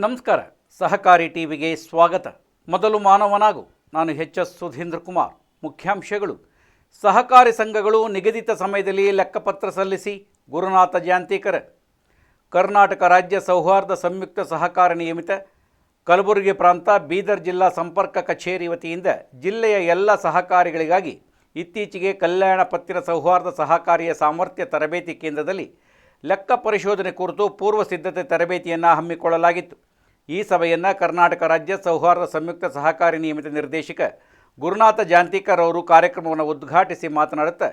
ನಮಸ್ಕಾರ. ಸಹಕಾರಿ ಟಿವಿಗೆ ಸ್ವಾಗತ. ಮೊದಲು ಮಾನವನಾಗು. ನಾನು ಎಚ್.ಎಸ್. ಸುಧೀಂದ್ರ ಕುಮಾರ್. ಮುಖ್ಯಾಂಶಗಳು: ಸಹಕಾರಿ ಸಂಘಗಳು ನಿಗದಿತ ಸಮಯದಲ್ಲಿ ಲೆಕ್ಕಪತ್ರ ಸಲ್ಲಿಸಿ, ಗುರುನಾಥ ಜಾಂತೀಕರ್. ಕರ್ನಾಟಕ ರಾಜ್ಯ ಸೌಹಾರ್ದ ಸಂಯುಕ್ತ ಸಹಕಾರ ನಿಯಮಿತ ಕಲಬುರಗಿ ಪ್ರಾಂತ ಬೀದರ್ ಜಿಲ್ಲಾ ಸಂಪರ್ಕ ಕಚೇರಿ ವತಿಯಿಂದ ಜಿಲ್ಲೆಯ ಎಲ್ಲ ಸಹಕಾರಿಗಳಿಗಾಗಿ ಇತ್ತೀಚೆಗೆ ಕಲ್ಯಾಣ ಪತ್ತಿನ ಸೌಹಾರ್ದ ಸಹಕಾರಿಯ ಸಾಮರ್ಥ್ಯ ತರಬೇತಿ ಕೇಂದ್ರದಲ್ಲಿ ಲೆಕ್ಕ ಪರಿಶೋಧನೆ ಕುರಿತು ಪೂರ್ವ ಸಿದ್ಧತೆ ತರಬೇತಿಯನ್ನು ಹಮ್ಮಿಕೊಳ್ಳಲಾಗಿತ್ತು. ಈ ಸಭೆಯನ್ನು ಕರ್ನಾಟಕ ರಾಜ್ಯ ಸೌಹಾರ್ದ ಸಂಯುಕ್ತ ಸಹಕಾರಿ ನಿಯಮಿತ ನಿರ್ದೇಶಕ ಗುರುನಾಥ ಜಾಂತೀಕರ್ ಅವರು ಕಾರ್ಯಕ್ರಮವನ್ನು ಉದ್ಘಾಟಿಸಿ ಮಾತನಾಡುತ್ತಾ,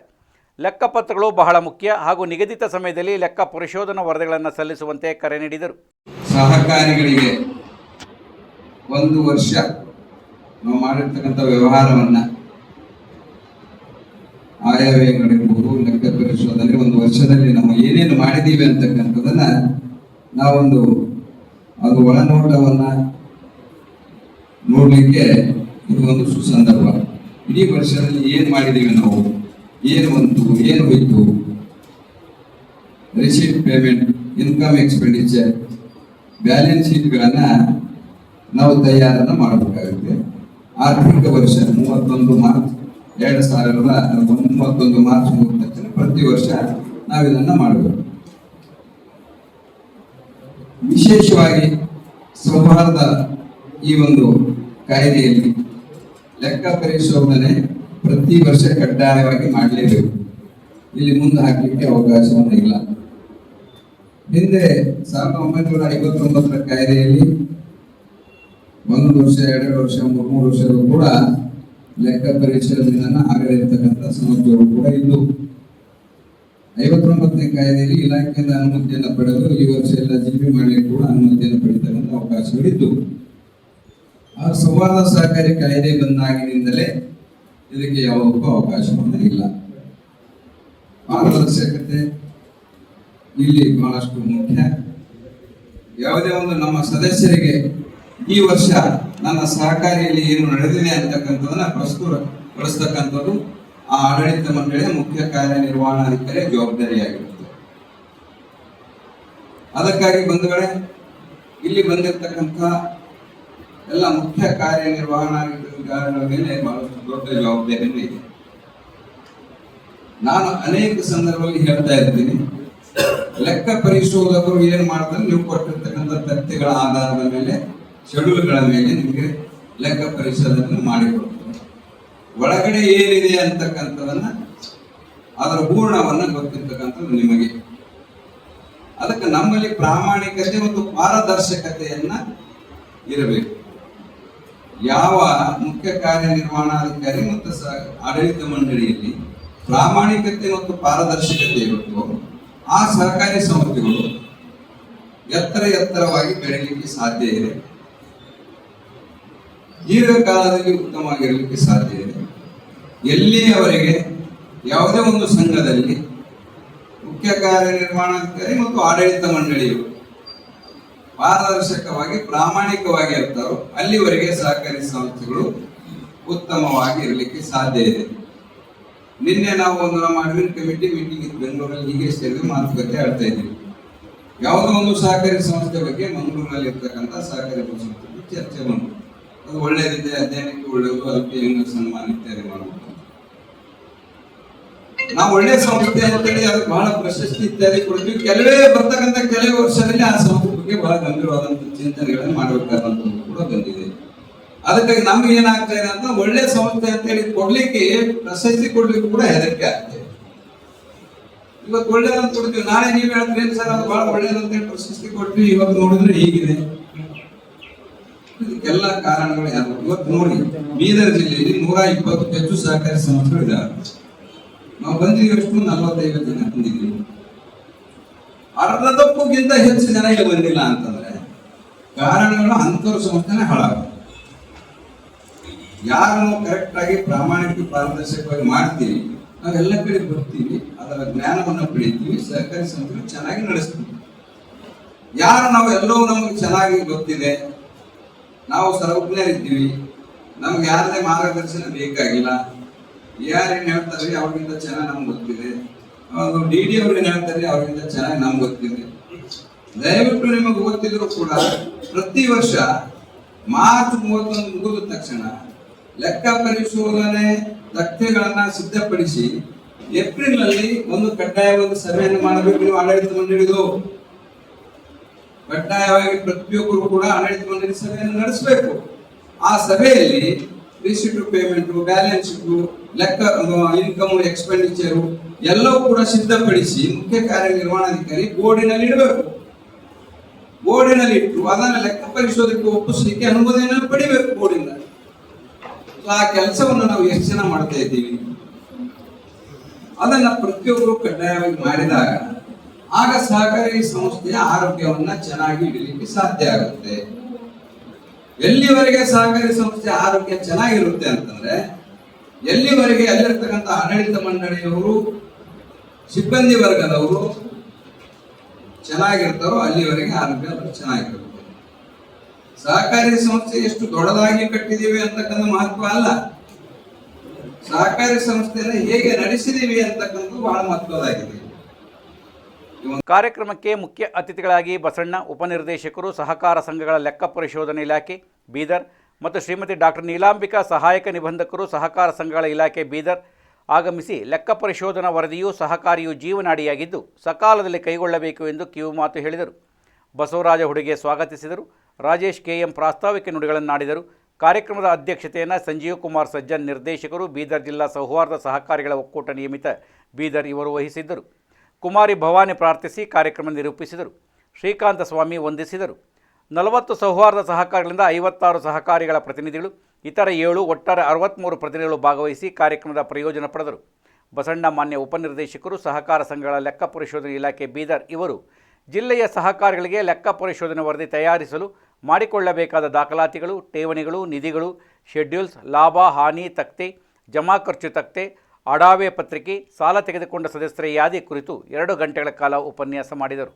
ಲೆಕ್ಕಪತ್ರಗಳು ಬಹಳ ಮುಖ್ಯ ಹಾಗೂ ನಿಗದಿತ ಸಮಯದಲ್ಲಿ ಲೆಕ್ಕ ಪರಿಶೋಧನಾ ವರದಿಗಳನ್ನು ಸಲ್ಲಿಸುವಂತೆ ಕರೆ ನೀಡಿದರು. ಸಹಕಾರಿಗಳಿಗೆ ಒಂದು ವರ್ಷ ನಾವು ಮಾಡಿರ್ತಕ್ಕಂಥ ವ್ಯವಹಾರವನ್ನು ಆಯವ್ಯಯಗಳಿರ್ಬೋದು, ಲೆಕ್ಕ ಪರಿಶೋಧನೆ ಒಂದು ವರ್ಷದಲ್ಲಿ ನಾವು ಏನೇನು ಮಾಡಿದ್ದೀವಿ ಅಂತಕ್ಕಂಥದನ್ನ ನಾವೊಂದು ಅದು ಒಳನೋಟವನ್ನ ನೋಡ್ಲಿಕ್ಕೆ ಇದು ಒಂದು ಸುಸಂದರ್ಭ. ಇಡೀ ವರ್ಷದಲ್ಲಿ ಏನು ಮಾಡಿದ್ದೀವಿ, ನಾವು ಏನು ಬಂತು, ಏನು ಹೋಯ್ತು, receipt, payment, income, expenditure, balance ಶೀಟ್ಗಳನ್ನ ನಾವು ತಯಾರನ್ನ ಮಾಡಬೇಕಾಗುತ್ತೆ. ಆರ್ಥಿಕ ವರ್ಷ 31 ಮಾರ್ಚ್ 2031 ಮಾರ್ಚ್ ಮುಗಿದ ತಕ್ಷಣ ಪ್ರತಿ ವರ್ಷ ನಾವು ಇದನ್ನ ಮಾಡಬೇಕು. ವಿಶೇಷವಾಗಿ ಸೌಹಾರ್ದ ಈ ಒಂದು ಕಾಯ್ದೆಯಲ್ಲಿ ಲೆಕ್ಕ ಪರಿಶೋಧನೆ ಪ್ರತಿ ವರ್ಷ ಕಡ್ಡಾಯವಾಗಿ ಮಾಡಲೇಬೇಕು. ಇಲ್ಲಿ ಮುಂದೆ ಹಾಕಲಿಕ್ಕೆ ಅವಕಾಶವೂ ಇಲ್ಲ. ಹಿಂದೆ 1959 ಕಾಯ್ದೆಯಲ್ಲಿ 1 ವರ್ಷ, 2 ವರ್ಷ, 3 ವರ್ಷಗಳು ಕೂಡ ಲೆಕ್ಕ ಪರಿಶೋಧನೆಯನ್ನ ಆಗಲಿರ್ತಕ್ಕಂಥ ಸಮಸ್ಯೆಗಳು ಕೂಡ ಇದ್ದು, 59ನೇ ಕಾಯ್ದೆಯಲ್ಲಿ ಇಲಾಖೆಯಿಂದ ಅನುಮತಿಯನ್ನು ಪಡೆದು ಈ ವರ್ಷ ಎಲ್ಲ ಜಿಪಿ ಮಾಡಲಿಕ್ಕೆ ಕೂಡ ಅನುಮತಿಯನ್ನು ಪಡೆಯತಕ್ಕಂಥ ಅವಕಾಶಗಳಿದ್ದು, ಆ ಸೌಹಾರ್ದ ಸಹಕಾರಿ ಕಾಯ್ದೆ ಬಂದಾಗಿನಿಂದಲೇ ಇದಕ್ಕೆ ಯಾವುದಕ್ಕೂ ಅವಕಾಶವನ್ನ ಇಲ್ಲ. ಪಾರದರ್ಶಕತೆ ಇಲ್ಲಿ ಬಹಳಷ್ಟು ಮುಖ್ಯ. ಯಾವುದೇ ಒಂದು ನಮ್ಮ ಸದಸ್ಯರಿಗೆ ಈ ವರ್ಷ ನನ್ನ ಸಹಕಾರಿಯಲ್ಲಿ ಏನು ನಡೆದಿದೆ ಅಂತಕ್ಕಂಥದನ್ನ ಪ್ರಸ್ತುತಪಡಿಸ್ತಕ್ಕಂಥದ್ದು ಆ ಆಡಳಿತ ಮಂಡಳಿಯ ಮುಖ್ಯ ಕಾರ್ಯನಿರ್ವಹಣಾಧಿಕಾರಿಯ ಜವಾಬ್ದಾರಿಯಾಗಿರುತ್ತೆ. ಅದಕ್ಕಾಗಿ ಬಂಧುಗಳೇ, ಇಲ್ಲಿ ಬಂದಿರತಕ್ಕಂಥ ಎಲ್ಲ ಮುಖ್ಯ ಕಾರ್ಯನಿರ್ವಹಣಾಧಿಕಾರಿಗಳ ಮೇಲೆ ಬಹಳಷ್ಟು ದೊಡ್ಡ ಜವಾಬ್ದಾರಿನೂ ಇದೆ. ನಾನು ಅನೇಕ ಸಂದರ್ಭದಲ್ಲಿ ಹೇಳ್ತಾ ಇರ್ತೀನಿ, ಲೆಕ್ಕ ಪರಿಶೋಧಕರು ಏನ್ ಮಾಡ್ತಾರೆ, ನೀವು ಕೊಟ್ಟಿರ್ತಕ್ಕಂಥ ತಥ್ಯಗಳ ಆಧಾರದ ಮೇಲೆ, ಶೆಡ್ಯೂಲ್ಗಳ ಮೇಲೆ ನಿಮಗೆ ಲೆಕ್ಕ ಪರಿಶೋಧನೆ ಮಾಡಿಕೊಡ್ತಾರೆ. ಒಳಗಡೆ ಏನಿದೆ ಅಂತಕ್ಕಂಥದನ್ನ ಅದರ ಪೂರ್ಣವನ್ನ ಗೊತ್ತಿರ್ತಕ್ಕಂಥದ್ದು ನಿಮಗೆ. ಅದಕ್ಕೆ ನಮ್ಮಲ್ಲಿ ಪ್ರಾಮಾಣಿಕತೆ ಮತ್ತು ಪಾರದರ್ಶಕತೆಯನ್ನ ಇರಬೇಕು. ಯಾವ ಮುಖ್ಯ ಕಾರ್ಯನಿರ್ವಹಣಾಧಿಕಾರಿ ಮತ್ತು ಆಡಳಿತ ಮಂಡಳಿಯಲ್ಲಿ ಪ್ರಾಮಾಣಿಕತೆ ಮತ್ತು ಪಾರದರ್ಶಕತೆ ಇರುತ್ತೋ ಆ ಸಹಕಾರಿ ಸಂಸ್ಥೆಗಳು ಎತ್ತರವಾಗಿ ಬೆಳೆಯಲಿಕ್ಕೆ ಸಾಧ್ಯ ಇದೆ, ದೀರ್ಘಕಾಲದಲ್ಲಿ ಉತ್ತಮವಾಗಿರಲಿಕ್ಕೆ ಸಾಧ್ಯ ಇದೆ. ಎಲ್ಲಿಯವರೆಗೆ ಯಾವುದೇ ಒಂದು ಸಂಘದಲ್ಲಿ ಮುಖ್ಯ ಕಾರ್ಯನಿರ್ವಹಣಾಧಿಕಾರಿ ಮತ್ತು ಆಡಳಿತ ಮಂಡಳಿಯು ಪಾರದರ್ಶಕವಾಗಿ ಪ್ರಾಮಾಣಿಕವಾಗಿ ಇರ್ತಾರೋ ಅಲ್ಲಿವರೆಗೆ ಸಹಕಾರಿ ಸಂಸ್ಥೆಗಳು ಉತ್ತಮವಾಗಿ ಇರಲಿಕ್ಕೆ ಸಾಧ್ಯ ಇದೆ. ನಿನ್ನೆ ನಾವು ಒಂದು ನಮ್ಮ ಅಡ್ಮಿನ್ ಕಮಿಟಿ ಮೀಟಿಂಗ್ ಇತ್ತು ಬೆಂಗಳೂರಲ್ಲಿ, ಹೀಗೆ ಸೇರಿ ಮಾತುಕತೆ ಆಡ್ತಾ ಇದ್ದೀವಿ. ಯಾವುದೋ ಒಂದು ಸಹಕಾರಿ ಸಂಸ್ಥೆ ಬಗ್ಗೆ ಮಂಗಳೂರಿನಲ್ಲಿ ಇರ್ತಕ್ಕಂಥ ಸಹಕಾರಿ ಸಂಸ್ಥೆ ಚರ್ಚೆ ಬಂತು. ಅದು ಒಳ್ಳೆಯದಿದೆ, ಅಧ್ಯಯನಕ್ಕೆ ಒಳ್ಳೆಯದು, ಅದಕ್ಕೆ ಹೆಂಗ ಸನ್ಮಾನ ಇತ್ಯಾದಿ ಮಾಡಬೇಕು. ನಾವು ಒಳ್ಳೆಯ ಸಂಸ್ಥೆ ಅಂತೇಳಿ ಅದಕ್ಕೆ ಬಹಳ ಪ್ರಶಸ್ತಿ ಇತ್ಯಾದಿ ಕೊಡ್ತೀವಿ. ಬರ್ತಕ್ಕಂಥ ಕೆಲವೇ ವರ್ಷದಲ್ಲಿ ಆ ಸಂಸ್ಥೆ ಬಗ್ಗೆ ಬಹಳ ಗಂಭೀರವಾದಂತಹ ಚಿಂತನೆಗಳನ್ನು ಮಾಡಬೇಕಾದಂತ ಕೂಡ ಬಂದಿದೆ. ಅದಕ್ಕಾಗಿ ನಮ್ಗೆ ಏನಾಗ್ತಾ ಇದೆ ಅಂತ, ಒಳ್ಳೆ ಸಂಸ್ಥೆ ಅಂತೇಳಿ ಕೊಡ್ಲಿಕ್ಕೆ, ಪ್ರಶಸ್ತಿ ಕೊಡ್ಲಿಕ್ಕೆ ಕೂಡ ಹೆದರಿಕೆ ಆಗ್ತದೆ. ಇವತ್ತು ಒಳ್ಳೇದಂತ ಕೊಡ್ತೀವಿ, ನಾಳೆ ನೀವು ಹೇಳ್ತೀರಿ ಸರ್ ಅದು ಬಹಳ ಒಳ್ಳೇದಂತೇಳಿ ಪ್ರಶಸ್ತಿ ಕೊಡ್ತೀವಿ, ಇವತ್ತು ನೋಡಿದ್ರೆ ಹೀಗಿದೆ. ಇದಕ್ಕೆಲ್ಲ ಕಾರಣಗಳು ಯಾರು? ಇವತ್ತು ನೋಡಿ, ಬೀದರ್ ಜಿಲ್ಲೆಯಲ್ಲಿ 120 ಹೆಚ್ಚು ಸಹಕಾರಿ ಸಂಸ್ಥೆಗಳು ಇದ್ದಾವೆ. ನಾವು ಬಂದಿದ್ದೀವಿ ಎಷ್ಟು? 45 ಜನ ಬಂದಿದ್ದೀವಿ. ಅರ್ಧದಕ್ಕೂಗಿಂತ ಹೆಚ್ಚು ಜನ ಇಲ್ಲಿ ಬಂದಿಲ್ಲ ಅಂತಂದ್ರೆ ಕಾರಣಗಳು ಅಂತವ್ರ ಸಂಸ್ಥೆನೇ ಹಾಳಾಗ. ಯಾರು ನಾವು ಕರೆಕ್ಟ್ ಆಗಿ ಪ್ರಾಮಾಣಿಕ ಪಾರದರ್ಶಕವಾಗಿ ಮಾಡ್ತೀವಿ, ನಾವೆಲ್ಲ ಕಡೆ ಬರ್ತೀವಿ, ಅದರ ಜ್ಞಾನವನ್ನು ಪಡಿತೀವಿ, ಸಹಕಾರಿ ಸಂಸ್ಥೆಗಳು ಚೆನ್ನಾಗಿ ನಡೆಸ್ತೀವಿ. ಯಾರು ನಾವು ಎಲ್ಲವೂ ನಮಗೆ ಚೆನ್ನಾಗಿ ಗೊತ್ತಿದೆ, ನಾವು ಸರ್ವಜ್ಞರಿದ್ದೀವಿ, ನಮ್ಗೆ ಯಾರದೇ ಮಾರ್ಗದರ್ಶನ ಬೇಕಾಗಿಲ್ಲ, ಯಾರೇನು ಹೇಳ್ತಾರೆ ಅವ್ರಿಗಿಂತ ಚೆನ್ನಾಗಿ ನಮ್ಗೆ ಗೊತ್ತಿದೆ, ಡಿ ಡಿ ಅವ್ರು ಏನ್ ಹೇಳ್ತಾರೆ ಅವ್ರಿಗಿಂತ ಚೆನ್ನಾಗಿ ನಮ್ಗೆ ಗೊತ್ತಿದೆ, ದಯವಿಟ್ಟು ನಿಮಗೆ ಗೊತ್ತಿದ್ರು ಕೂಡ ಪ್ರತಿ ವರ್ಷ ಮಾರ್ಚ್ 31 ಮುಗಿದ ತಕ್ಷಣ ಲೆಕ್ಕ ಪರಿಶೋಧನೆ ತಥ್ಯಗಳನ್ನ ಸಿದ್ಧಪಡಿಸಿ ಏಪ್ರಿಲ್ ನಲ್ಲಿ ಒಂದು ಕಡ್ಡಾಯ ಒಂದು ಸಭೆಯನ್ನು ಮಾಡಬೇಕು. ನೀವು ಆಡಳಿತ ಮಂಡಳಿದು ಕಡ್ಡಾಯವಾಗಿ ಪ್ರತಿಯೊಬ್ಬರು ಕೂಡ ಆಡಳಿತ ಮಂಡಳಿ ಸಭೆಯನ್ನು ನಡೆಸಬೇಕು. ಆ ಸಭೆಯಲ್ಲಿ ರಿಸಿಟ್ ಪೇಮೆಂಟ್, ಬ್ಯಾಲೆನ್ಸ್ ಶೀಟ್, ಲೆಕ್ಕ, ಇನ್ಕಮ್, ಎಕ್ಸ್ಪೆಂಡಿಚರ್ ಎಲ್ಲವೂ ಕೂಡ ಸಿದ್ಧಪಡಿಸಿ ಮುಖ್ಯ ಕಾರ್ಯನಿರ್ವಹಣಾಧಿಕಾರಿ ಬೋರ್ಡಿನಲ್ಲಿ ಇಡಬೇಕು. ಬೋರ್ಡಿನಲ್ಲಿ ಇಟ್ಟು ಅದನ್ನು ಲೆಕ್ಕ ಪರಿಶೋಧನೆಗೆ ಒಪ್ಪಿಸಲಿಕ್ಕೆ ಅನುಮೋದನೆಯನ್ನು ಪಡಿಬೇಕು ಬೋರ್ಡಿಂದ. ಆ ಕೆಲಸವನ್ನು ನಾವು ಎಷ್ಟು ಜನ ಮಾಡ್ತಾ ಇದ್ದೀವಿ? ಅದನ್ನ ಪ್ರತಿಯೊಬ್ಬರು ಕಡ್ಡಾಯವಾಗಿ ಮಾಡಿದಾಗ ಆಗ ಸಹಕಾರಿ ಸಂಸ್ಥೆಯ ಆರೋಗ್ಯವನ್ನ ಚೆನ್ನಾಗಿ ಇಡಲಿಕ್ಕೆ ಸಾಧ್ಯ ಆಗುತ್ತೆ. ಎಲ್ಲಿವರೆಗೆ ಸಹಕಾರಿ ಸಂಸ್ಥೆಯ ಆರೋಗ್ಯ ಚೆನ್ನಾಗಿರುತ್ತೆ ಅಂತಂದ್ರೆ, ಎಲ್ಲಿವರೆಗೆ ಅಲ್ಲಿರ್ತಕ್ಕಂಥ ಆಡಳಿತ ಮಂಡಳಿಯವರು, ಸಿಬ್ಬಂದಿ ವರ್ಗದವರು ಚೆನ್ನಾಗಿರ್ತಾರೋ ಅಲ್ಲಿವರೆಗೆ ಆರೋಗ್ಯ ಚೆನ್ನಾಗಿರುತ್ತೆ. ಸಹಕಾರಿ ಸಂಸ್ಥೆ ಎಷ್ಟು ದೊಡ್ಡದಾಗಿ ಕಟ್ಟಿದೀವಿ ಅಂತಕ್ಕಂಥ ಮಹತ್ವ ಅಲ್ಲ, ಸಹಕಾರಿ ಸಂಸ್ಥೆಯನ್ನು ಹೇಗೆ ನಡೆಸಿದೀವಿ ಅಂತಕ್ಕಂಥದ್ದು ಬಹಳ ಮಹತ್ವದಾಗಿದೆ. ಕಾರ್ಯಕ್ರಮಕ್ಕೆ ಮುಖ್ಯ ಅತಿಥಿಗಳಾಗಿ ಬಸಣ್ಣ, ಉಪನಿರ್ದೇಶಕರು, ಸಹಕಾರ ಸಂಘಗಳ ಲೆಕ್ಕ ಪರಿಶೋಧನೆ ಇಲಾಖೆ ಬೀದರ್ ಮತ್ತು ಶ್ರೀಮತಿ ಡಾಕ್ಟರ್ ನೀಲಾಂಬಿಕಾ, ಸಹಾಯಕ ನಿಬಂಧಕರು, ಸಹಕಾರ ಸಂಘಗಳ ಇಲಾಖೆ ಬೀದರ್ ಆಗಮಿಸಿ ಲೆಕ್ಕ ಪರಿಶೋಧನಾ ವರದಿಯು ಸಹಕಾರಿಯು ಜೀವನಾಡಿಯಾಗಿದ್ದು ಸಕಾಲದಲ್ಲಿ ಕೈಗೊಳ್ಳಬೇಕು ಎಂದು ಕಿವಿಮಾತು ಹೇಳಿದರು. ಬಸವರಾಜ ಹುಡುಗೆ ಸ್ವಾಗತಿಸಿದರು. ರಾಜೇಶ್ ಕೆಎಂ ಪ್ರಾಸ್ತಾವಿಕ ನುಡಿಗಳನ್ನಾಡಿದರು. ಕಾರ್ಯಕ್ರಮದ ಅಧ್ಯಕ್ಷತೆಯನ್ನು ಸಂಜೀವ್ ಕುಮಾರ್ ಸಜ್ಜನ್, ನಿರ್ದೇಶಕರು, ಬೀದರ್ ಜಿಲ್ಲಾ ಸೌಹಾರ್ದ ಸಹಕಾರಿಗಳ ಒಕ್ಕೂಟ ನಿಯಮಿತ ಬೀದರ್ ಇವರು ವಹಿಸಿದ್ದರು. ಕುಮಾರಿ ಭವಾನಿ ಪ್ರಾರ್ಥಿಸಿ ಕಾರ್ಯಕ್ರಮ ನಿರೂಪಿಸಿದರು. ಶ್ರೀಕಾಂತ ಸ್ವಾಮಿ ವಂದಿಸಿದರು. 40 ಸೌಹಾರ್ದ ಸಹಕಾರಿಗಳಿಂದ 56 ಸಹಕಾರಿಗಳ ಪ್ರತಿನಿಧಿಗಳು, ಇತರ 7 ಒಟ್ಟಾರೆ 63 ಪ್ರತಿನಿಧಿಗಳು ಭಾಗವಹಿಸಿ ಕಾರ್ಯಕ್ರಮದ ಪ್ರಯೋಜನ ಪಡೆದರು. ಬಸಣ್ಣ, ಮಾನ್ಯ ಉಪನಿರ್ದೇಶಕರು, ಸಹಕಾರ ಸಂಘಗಳ ಲೆಕ್ಕ ಪರಿಶೋಧನೆ ಇಲಾಖೆ ಬೀದರ್ ಇವರು ಜಿಲ್ಲೆಯ ಸಹಕಾರಿಗಳಿಗೆ ಲೆಕ್ಕ ಪರಿಶೋಧನೆ ವರದಿ ತಯಾರಿಸಲು ಮಾಡಿಕೊಳ್ಳಬೇಕಾದ ದಾಖಲಾತಿಗಳು, ಠೇವಣಿಗಳು, ನಿಧಿಗಳು, ಶೆಡ್ಯೂಲ್ಸ್, ಲಾಭ ಹಾನಿ ತಕ್ತೆ, ಜಮಾ ಖರ್ಚು ತಕ್ತೆ, ಅಡಾವೆ ಪತ್ರಿಕೆ, ಸಾಲ ತೆಗೆದುಕೊಂಡ ಸದಸ್ಯರ ಯಾದಿ ಕುರಿತು 2 ಗಂಟೆಗಳ ಕಾಲ ಉಪನ್ಯಾಸ ಮಾಡಿದರು.